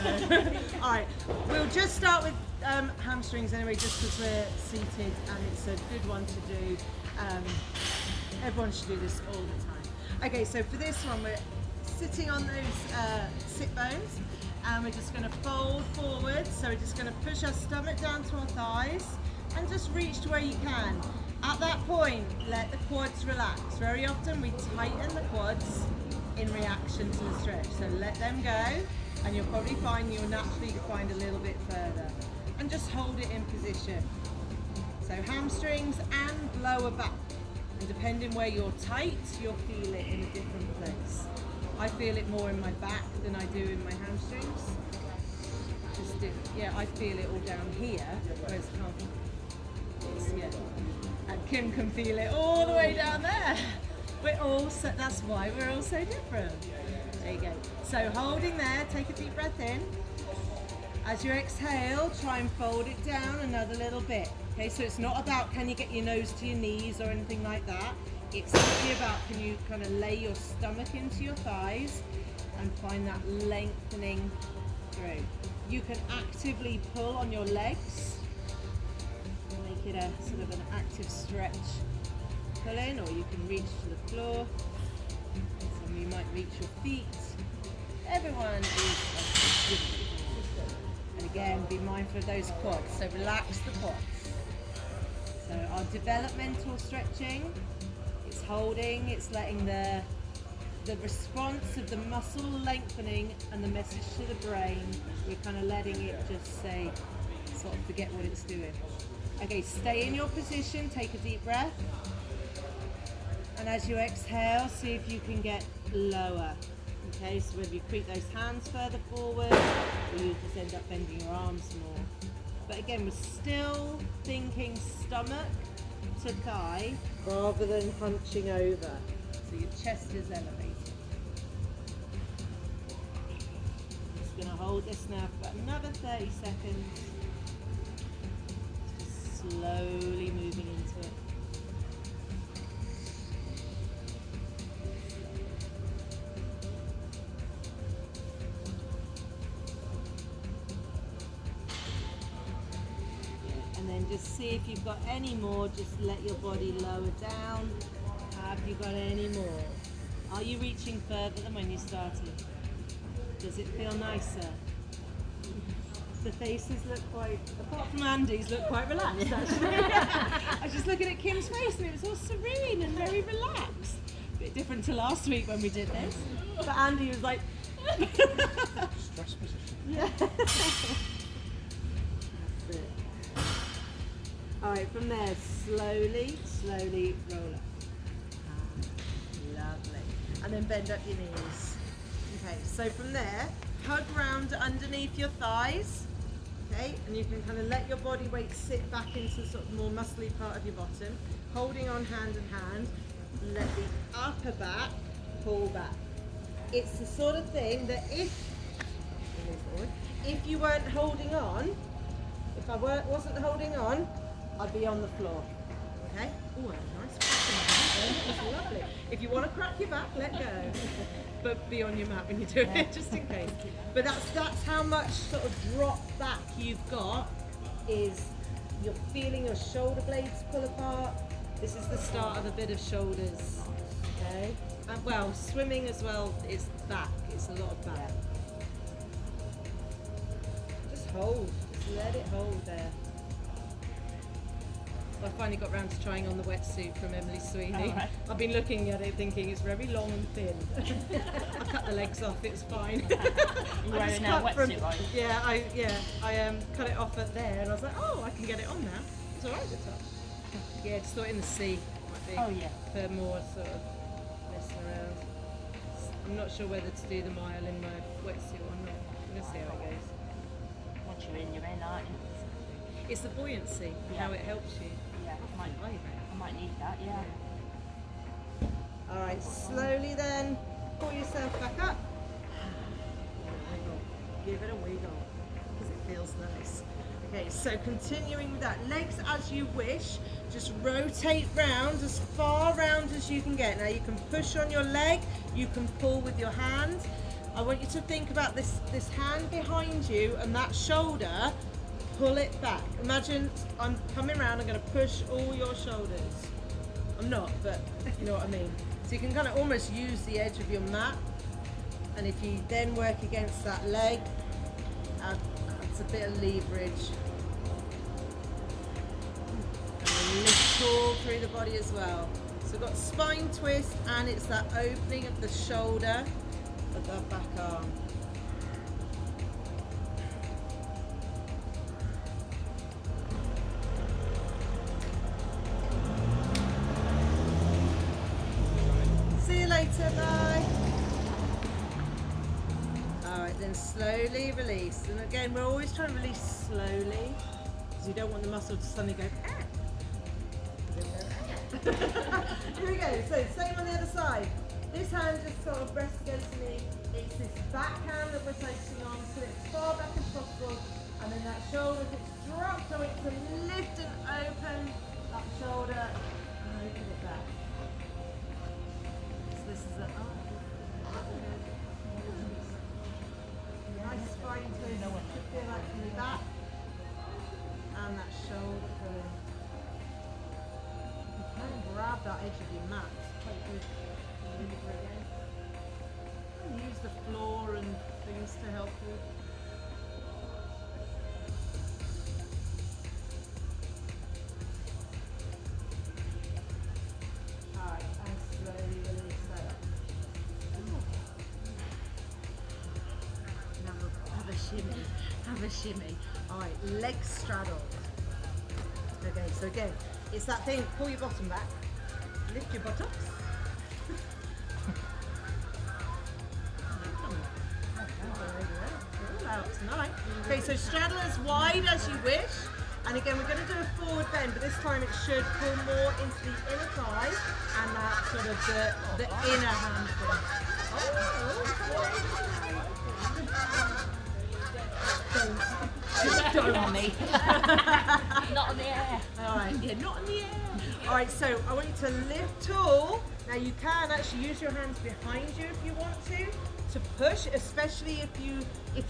All right, we'll just start with hamstrings anyway, just because we're seated and it's a good one to do. Everyone should do this all the time. Okay, so for this one, we're sitting on those sit bones and we're just going to fold forward. So we're just going to push our stomach down to our thighs and just reach to where you can. At that point, let the quads relax. Very often we tighten the quads in reaction to the stretch. So let them go and you'll probably find you'll naturally find a little bit further. And just hold it in position. So hamstrings and lower back. And depending where you're tight, you'll feel it in a different place. I feel it more in my back than I do in my hamstrings. Yeah, I feel it all down here, whereas and Kim can feel it all the way down there. That's why we're all so different. There you go. So holding there, take a deep breath in. As you exhale, try and fold it down another little bit. Okay, so it's not about can you get your nose to your knees or anything like that. It's actually about can you kind of lay your stomach into your thighs and find that lengthening through. You can actively pull on your legs, make it a sort of an active stretch pull in, or you can reach to the floor. Some of you might reach your feet. Everyone is different. And again, be mindful of those quads, so relax the quads. So our developmental stretching, it's holding, it's letting the response of the muscle lengthening and the message to the brain, we're kind of letting it just say, sort of forget what it's doing. Okay, stay in your position, take a deep breath. And as you exhale, see if you can get lower. Okay, so whether you creep those hands further forward, or you just end up bending your arms more. But again, we're still thinking stomach to thigh rather than hunching over. So your chest is elevated. Just going to hold this now for another 30 seconds. Just slowly moving into it. And then just see if you've got any more, just let your body lower down. Have you got any more? Are you reaching further than when you started? Does it feel nicer? The faces look quite, apart from Andy's, look quite relaxed actually. I was just looking at Kim's face and it was all serene and very relaxed. A bit different to last week when we did this. But Andy was like... Stress position. Yeah. That's it. Alright, from there, slowly roll up. Lovely. And then bend up your knees. Okay, so from there, hug round underneath your thighs. Okay, and you can kind of let your body weight sit back into sort of more muscly part of your bottom. Holding on hand in hand. Let the upper back pull back. It's the sort of thing that if you weren't holding on, if I wasn't holding on, I'd be on the floor. Okay? Oh, nice crack. That's lovely. If you want to crack your back, let go. But be on your mat when you do it, just in case. But that's how much sort of drop back you've got, is you're feeling your shoulder blades pull apart. This is the start of a bit of shoulders. Okay? And well, swimming as well, it's back. It's a lot of back. Just hold. Just let it hold there. I finally got round to trying on the wetsuit from Emily Sweeney. Oh, right. I've been looking at it thinking it's very long and thin. I cut the legs off, it was fine. You're wearing a wetsuit, right? Yeah, I cut it off at there and I was like, oh, I can get it on now. It's alright at the top. Yeah, just thought in the sea might be. Oh yeah. For more sort of messing around. I'm not sure whether to do the mile in my wetsuit or not. I'm going to see how it goes. Once you're in, aren't you? It's the buoyancy, Yeah. how it helps you. Yeah, I might need that, yeah. Alright, slowly then, pull yourself back up. Give it a wiggle, because it feels nice. Okay, so continuing with that, legs as you wish, just rotate round, as far round as you can get. Now you can push on your leg, you can pull with your hand, I want you to think about this hand behind you and that shoulder. Pull it back. Imagine I'm coming around, I'm going to push all your shoulders. I'm not, but you know what I mean. So you can kind of almost use the edge of your mat, and if you then work against that leg, adds a bit of leverage. And then lift tall through the body as well. So we've got spine twist, and it's that opening of the shoulder of that back arm. See you later, bye. Alright, then slowly release. And again, we're always trying to release slowly, because you don't want the muscle to suddenly go, ah. Here we go, so same on the other side. This hand just sort of rests against the knee. It's this back hand that we're focusing on, put it as far back as possible, and then that shoulder gets dropped, so it's to lift and open that shoulder and open it back. So this is a nice spine twist. Feel that from the back and that shoulder pulling. You can grab that edge of your mat. It's quite good. Again. And use the floor and things to help you. Alright, and slowly release that up. Now have a shimmy. Have a shimmy. Alright, legs straddled. Okay, so again, it's that thing, pull your bottom back, lift your buttocks. Tonight. Okay, so straddle as wide as you wish, and again we're going to do a forward bend, but this time it should pull more into the inner thigh and that sort of the inner hamstring. Don't on me. Not on the air. Alright, yeah, not in the air. Alright, so I want you to lift tall. Now you can actually use your hands behind you if you want to push, especially if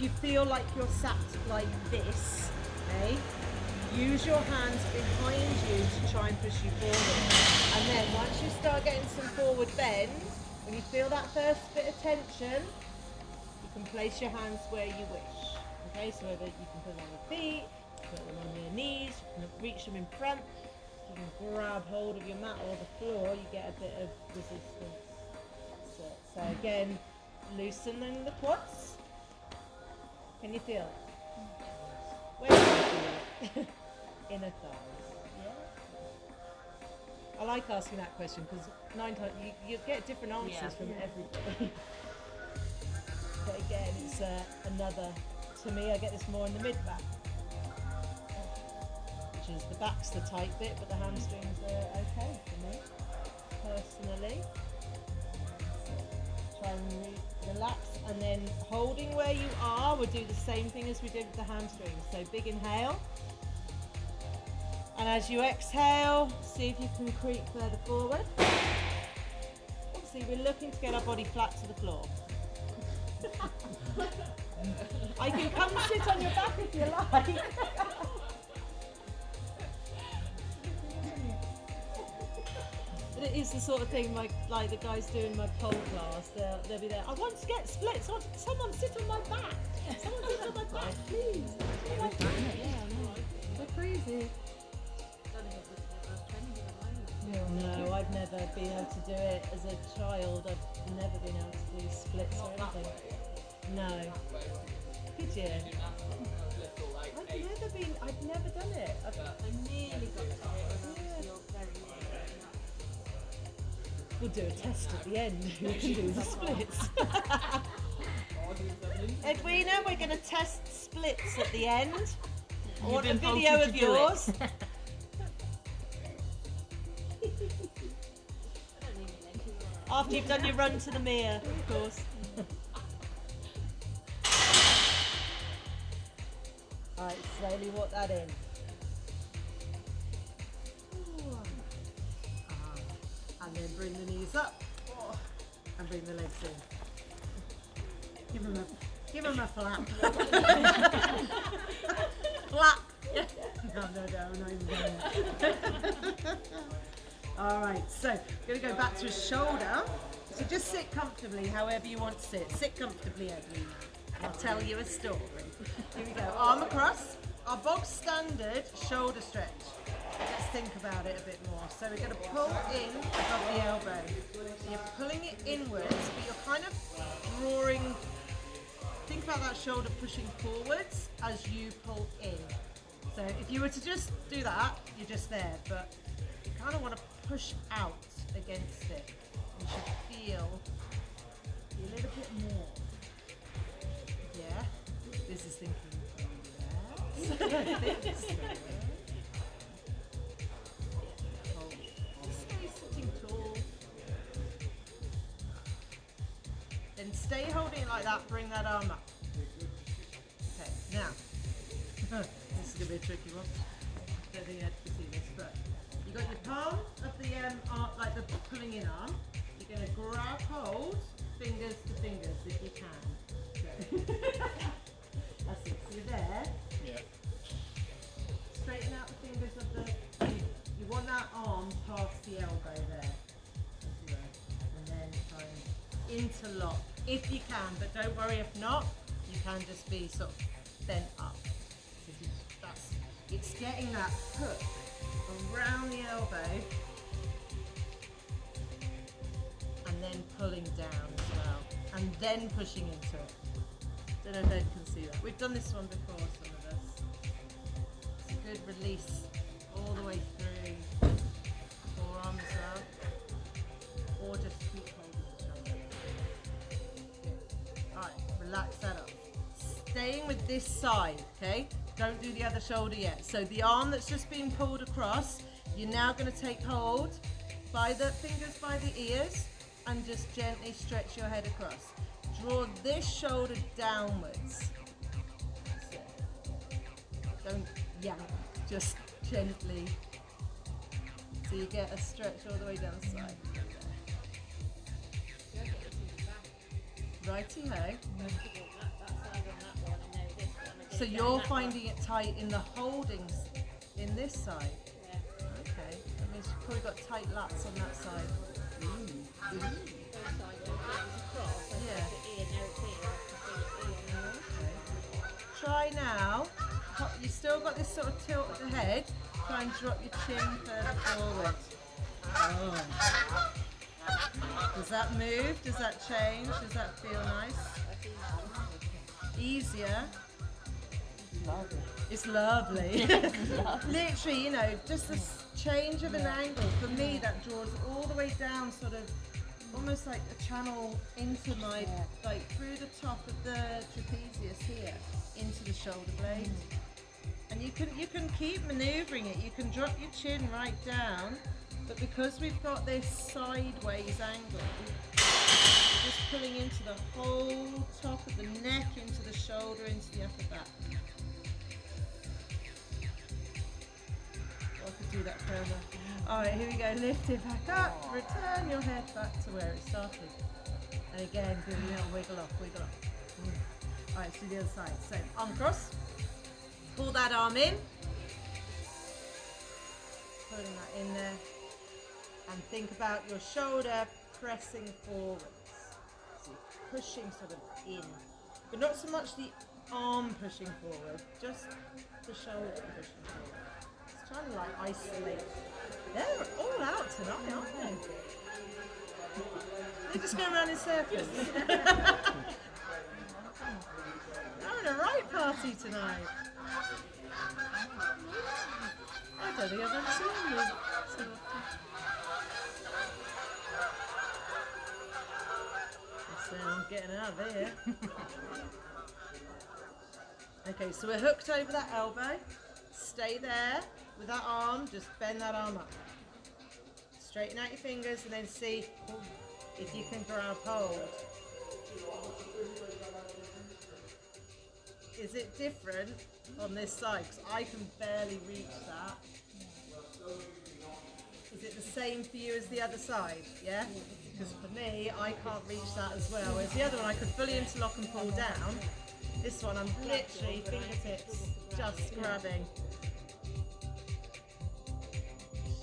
you feel like you're sat like this, okay? Use your hands behind you to try and push you forward. And then once you start getting some forward bend, when you feel that first bit of tension, you can place your hands where you wish. Okay, so whether you can put them on your feet, put them on your knees, you can reach them in front, you can grab hold of your mat or the floor, you get a bit of resistance. So again, loosening the quads. Can you feel it? Where do you feel it? Inner thighs. Yeah. I like asking that question because 9 times you get different answers from everybody. But again, it's another. To me, I get this more in the mid back, which is the back's the tight bit, but the hamstrings are okay for me personally. Try and relax, and then holding where you are, we'll do the same thing as we did with the hamstrings. So big inhale, and as you exhale, see if you can creep further forward. Obviously, we're looking to get our body flat to the floor. I can come sit on your back if you like. But it is the sort of thing like the guys doing my pole class. They'll be there. I want to get splits. Someone sit on my back. Someone sit on my back, please. Sit on my back. They're crazy. No, I've never been able to do it as a child. I've never been able to do splits or anything. No. Could you? I've never done it. I've nearly got to it. We'll do a test at the end. Who can do the splits? Edwina, we're going to test splits at the end. I want a video of yours. After you've done your run to the mirror, of course. Alright, slowly walk that in. And then bring the knees up and bring the legs in. Give him a flap. Flap. Yeah. No, I'm not even going. All right, so we're going to go back to his shoulder. So just sit comfortably, however you want to sit. Sit comfortably, Edwina. I'll tell you a story. Here we go. Arm across. Our bog standard shoulder stretch. Let's think about it a bit more. So we're going to pull in above the elbow. So you're pulling it inwards, but you're kind of drawing. Think about that shoulder pushing forwards as you pull in. So if you were to just do that, you're just there, but you kind of want to push out against it. You should feel a little bit more. Yeah? This is thinking, yes. I think so. Stay sitting tall. Then stay holding it like that, bring that arm up. Okay, now, this is going to be a tricky one. I don't think you had to see this, but you got your palm of the arm, like the pulling in arm. You're going to grab hold, fingers to fingers if you can. That's it. So you're there. Yeah. Straighten out the fingers of the. You want that arm past the elbow there. And then try and interlock if you can, but don't worry if not. You can just be sort of bent up. It's getting that hook around the elbow and then pulling down as well, and then pushing into it. Don't know if Ed can see that. We've done this one before, some of us. It's a good release all the way through forearm as well, or just keep holding the shoulder. Good. All right, relax that up. Staying with this side, okay? Don't do the other shoulder yet. So the arm that's just been pulled across, you're now going to take hold by the fingers by the ears and just gently stretch your head across. Draw this shoulder downwards. That's it. Don't yank, just gently. So you get a stretch all the way down the side. Righty-ho. So you're finding it tight in the holdings in this side? Yeah. Okay, that means you've probably got tight lats on that side. Yeah. Okay. Try now, you still got this sort of tilt at the head, try and drop your chin further forward. Oh. Does that move? Does that change? Does that feel nice? Easier? Lovely. It's lovely. Literally, you know, just the change of an angle, for me that draws all the way down, sort of almost like a channel into my, like through the top of the trapezius here, into the shoulder blade. And you can keep maneuvering it, you can drop your chin right down, but because we've got this sideways angle, we're just pulling into the whole top of the neck, into the shoulder, into the upper back. I could do that further. Alright, here we go. Lift it back up. Return your head back to where it started. And again, do a little wiggle off, wiggle off. Alright, let's do the other side. So, arm across. Pull that arm in. Pulling that in there. And think about your shoulder pressing forwards. So you're pushing sort of in. But not so much the arm pushing forward, just the shoulder pushing forward. Trying to like isolate. They're all out tonight, aren't they? They just go around in circles. They're having a right party tonight. I don't think I've ever seen you so often. I'm getting out of here. Okay, so we're hooked over that elbow. Stay there with that arm, just bend that arm up. Straighten out your fingers and then see if you can grab hold. Is it different on this side? Because I can barely reach that. Is it the same for you as the other side? Yeah? because for me, I can't reach that as well. Whereas the other one, I could fully interlock and pull down. This one, I'm literally fingertips just grabbing.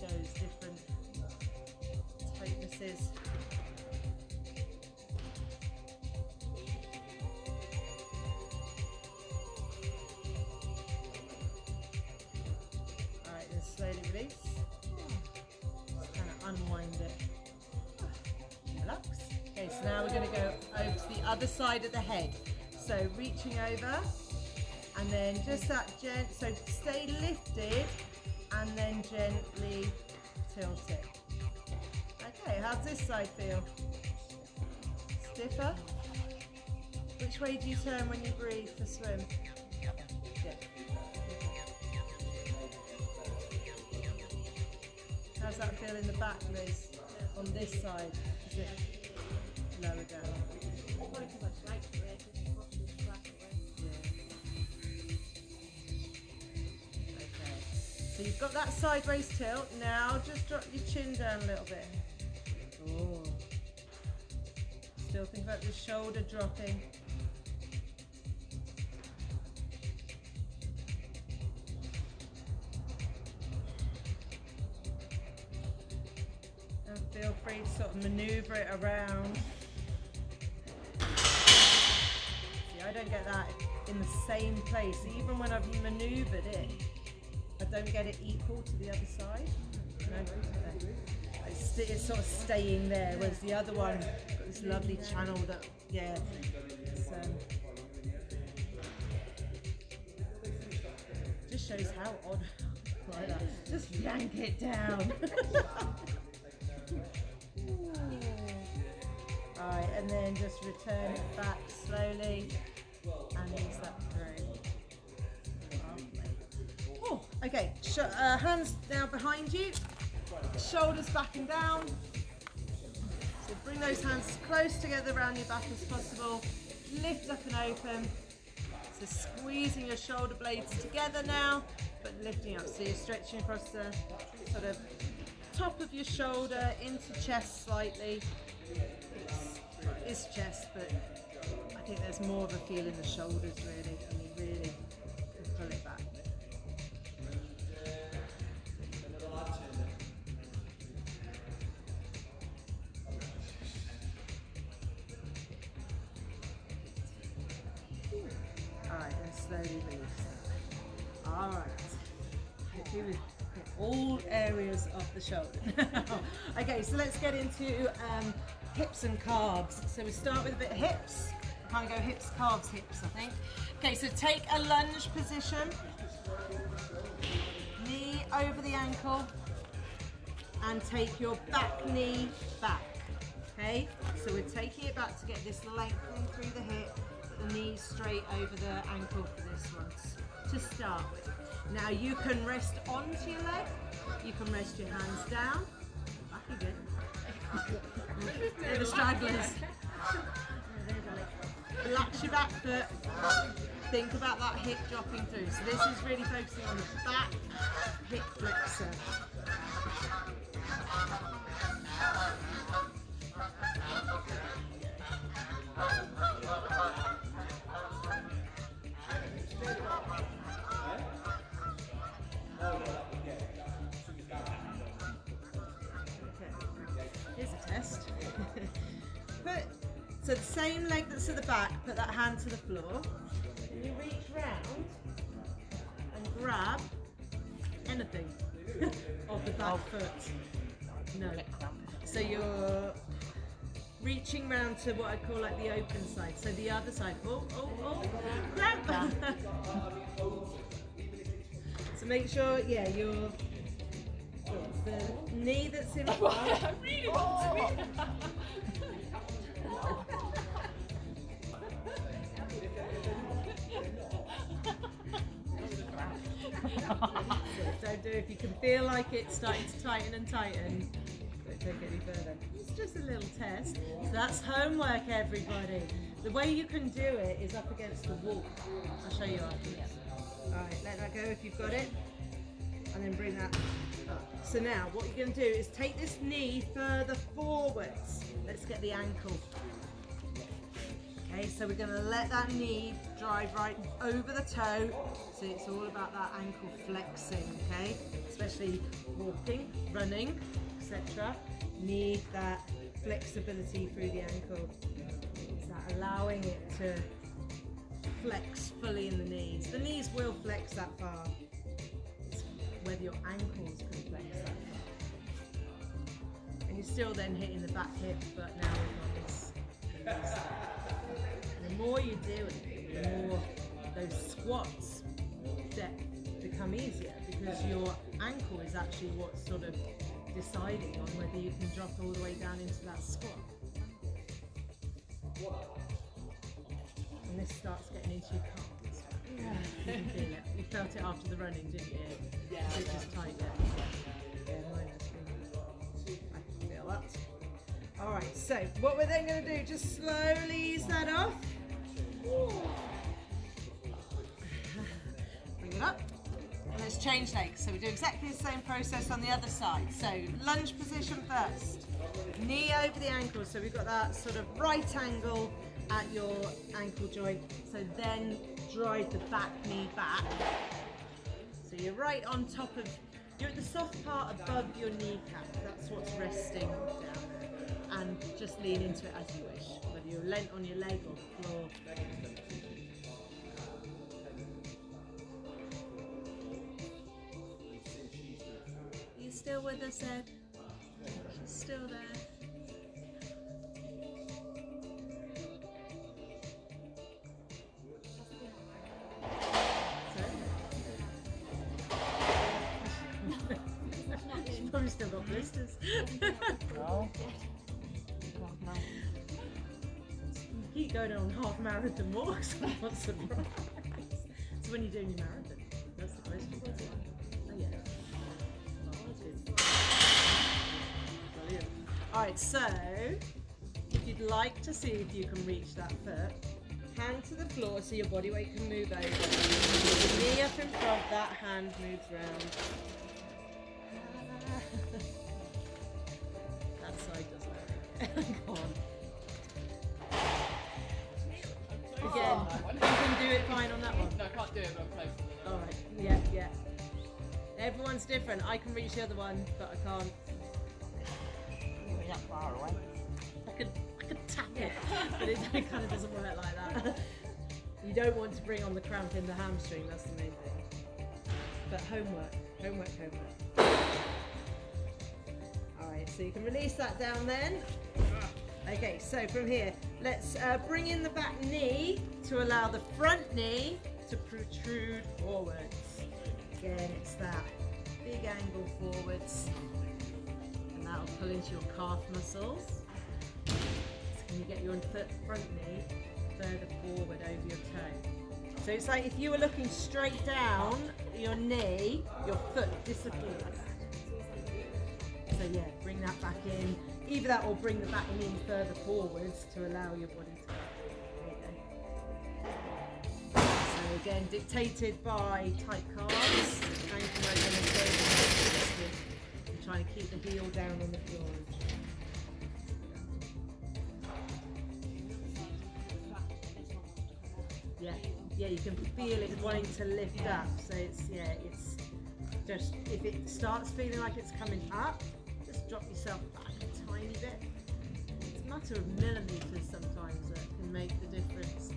Shows different tightnesses. Alright, then slowly release. Just kind of unwind it. Relax. Okay, so now we're going to go over to the other side of the head. So reaching over, and then just that so stay lifted, and then gently tilt it. Okay, how's this side feel? Stiffer? Which way do you turn when you breathe for swim? Yeah. How's that feel in the back, Liz? On this side? Is it lower down? So you've got that sideways tilt. Now just drop your chin down a little bit. Oh. Still think about the shoulder dropping. And feel free to sort of maneuver it around. See, I don't get that in the same place. Even when I've maneuvered it, I don't get it equal to the other side. No, it's sort of staying there, whereas the other one got this lovely channel that, yeah. Just shows how odd. Like that. Just yank it down. Alright, and then just return it back slowly and use that through. Oh, okay, hands now behind you, shoulders back and down. So bring those hands as close together around your back as possible. Lift up and open. So squeezing your shoulder blades together now, but lifting up. So you're stretching across the sort of top of your shoulder into chest slightly. It's chest, but I think there's more of a feel in the shoulders really, and you really can pull it back. Alright, and slowly release that. Alright. All areas of the shoulder. Okay, so let's get into hips and calves. So we start with a bit of hips. Can't go hips, calves, hips, I think. Okay, so take a lunge position. Knee over the ankle. And take your back knee back. Okay, so we're taking it back to get this lengthening through the hip, but the knee straight over the ankle for this one to start with. Now you can rest onto your leg, you can rest your hands down. Back again. They're the stragglers. Relax your back foot. Think about that hip dropping through. So this is really focusing on the back hip flexor. Here's a test. So the same leg that's to the back, put that hand to the floor. And you reach round and grab anything of the back foot. No. So you're reaching round to what I call like the open side. So the other side. Oh, grab that. So make sure, yeah, you're the knee that's in front. I really want to Don't do it if you can feel like it's starting to tighten and tighten. Don't take it any further. It's just a little test. So that's homework, everybody. The way you can do it is up against the wall. I'll show you afterwards. Alright, let that go if you've got it. and then bring that up. So now what you're going to do is take this knee further forwards. Let's get the ankle. Okay, so we're going to let that knee drive right over the toe. So it's all about that ankle flexing, okay? Especially walking, running, etc. Need that flexibility through the ankle. Is that allowing it to flex fully in the knees. The knees will flex that far. It's whether your ankles can flex that far. And you're still then hitting the back hip, but now we've got this. The more you do it, the more those squats depth become easier, because your ankle is actually what's sort of deciding on whether you can drop all the way down into that squat. And this starts getting into your calves. Yeah. You can feel it. You felt it after the running, didn't you? Yeah. So it's just tight, yeah. Mine has been. I can feel that. All right, so what we're then going to do, just slowly ease that off. Bring it up. And let's change legs. So we do exactly the same process on the other side. So lunge position first. Knee over the ankle. So we've got that sort of right angle at your ankle joint. So then drive the back knee back. So you're right on top of, you're at the soft part above your kneecap. That's what's resting down there. And just lean into it as you wish, whether you're lent on your leg or the floor. Are you still with us, Ed? She's still there. She's probably still got blisters. No. No. Keep going on half marathon walks. I'm not surprised. So when you're doing your marathon, that's the question. Oh yeah. Brilliant. All right, so if you'd like to see if you can reach that foot, hand to the floor so your body weight can move over. Knee up in front, that hand moves round. That side doesn't work. Go on. Again, you can do it fine on that one. No, I can't do it, but I'm close. Alright, yeah, yeah. Everyone's different. I can reach the other one, but I can't. You're that far away. I could tap it, but it kind of doesn't work like that. You don't want to bring on the cramp in the hamstring, that's the main thing. But homework. Alright, so you can release that down then. Okay, so from here, let's bring in the back knee to allow the front knee to protrude forwards. Again, it's that big angle forwards, and that'll pull into your calf muscles. So can you get your front knee further forward over your toe? So it's like if you were looking straight down your knee, your foot disappears. So yeah, bring that back in. Either that or bring the back knee further forwards to allow your body to go. There you go. So again, dictated by tight calves, ankle mobility, and trying to keep the heel down on the floor. Yeah, you can feel it wanting to lift up. So it's just, if it starts feeling like it's coming up, just drop yourself back a tiny bit. It's a matter of millimeters sometimes that can make the difference.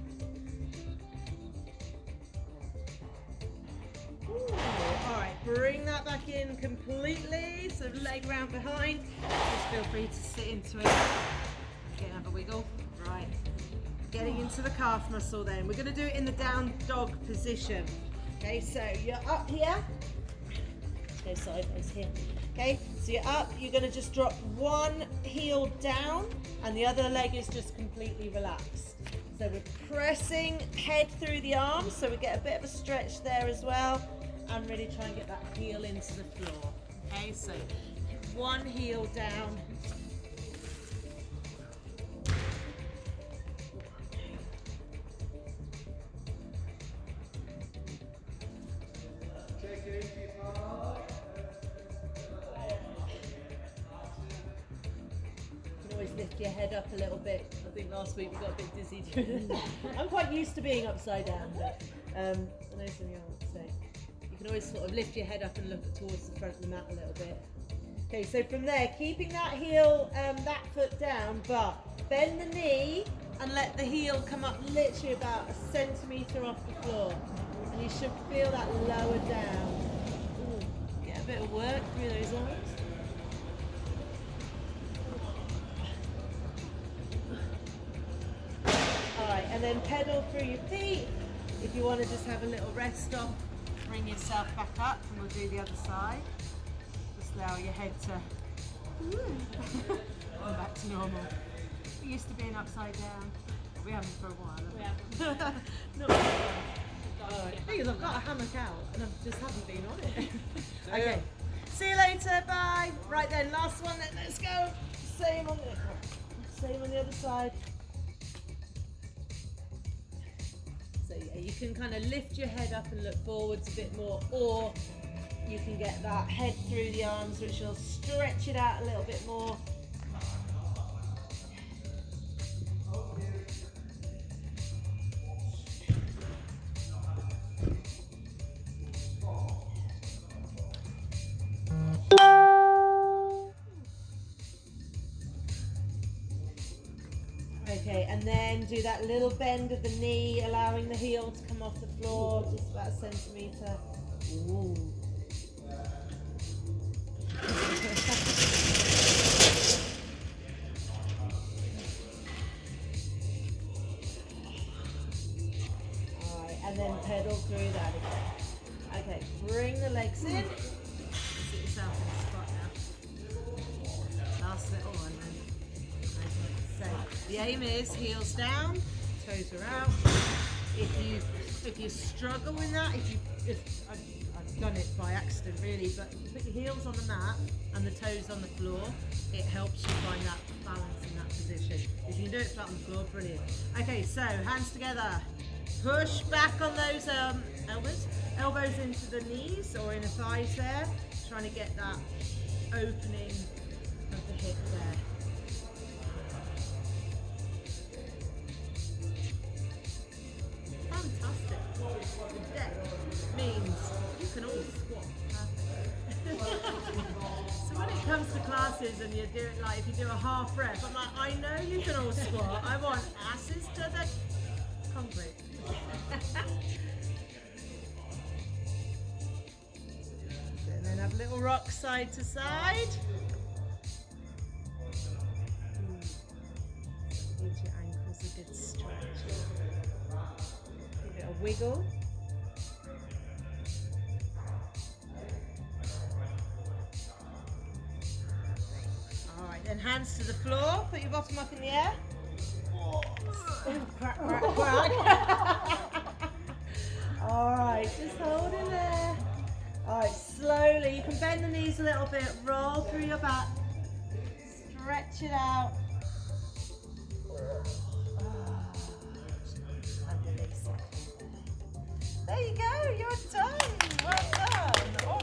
Ooh, all right, bring that back in completely. So leg round behind. Just feel free to sit into it. Get another wiggle. Right. Getting into the calf muscle then. We're going to do it in the down dog position. Okay, so you're up here. Go sideways here. Okay, so you're up, you're going to just drop one heel down and the other leg is just completely relaxed. So we're pressing head through the arms, so we get a bit of a stretch there as well, and really try and get that heel into the floor. Okay, so one heel down. lift your head up a little bit. I think last week we got a bit dizzy doing it. I'm quite used to being upside down, but I know some of you aren't, so you can always sort of lift your head up and look towards the front of the mat a little bit. Okay, so from there, keeping that heel, that foot down, but bend the knee and let the heel come up literally about a centimetre off the floor. And you should feel that lower down. Ooh, get a bit of work through those arms. Alright, and then pedal through your feet. If you want to just have a little rest stop, bring yourself back up and we'll do the other side. Just allow your head to come back to normal. We're used to being upside down. We haven't for a while. We haven't. Not for a while. Alright, thing is I've got a hammock out and I just haven't been on it. Okay, see you later, bye. Right then, last one then, let's go. Same on the other side. So yeah, you can kind of lift your head up and look forwards a bit more, or you can get that head through the arms, which will stretch it out a little bit more. Okay, and then do that little bend of the knee, allowing the heel to come off the floor, just about a centimetre. Ooh. Alright, and then pedal through that again. Okay, bring the legs in. Sit yourself in a spot now. Last little one then. So the aim is heels down, toes are out. If you struggle with that, I've done it by accident really, but if you put your heels on the mat and the toes on the floor, it helps you find that balance in that position. If you can do it flat on the floor, brilliant. Okay, so hands together. Push back on those elbows into the knees or inner thighs there, trying to get that opening of the hip there. Fantastic. The deck means you can all squat perfectly. So when it comes to classes and you do it like, if you do a half rep, I'm like, I know you can all squat. I want asses to the concrete. And then have little rocks side to side. Gives your ankles a good stretch. Give it a wiggle. Alright, then hands to the floor. Put your bottom up in the air. Crack, crack, crack. Alright, just hold in there. Alright, slowly. You can bend the knees a little bit. Roll through your back. Stretch it out. There you go, you're done.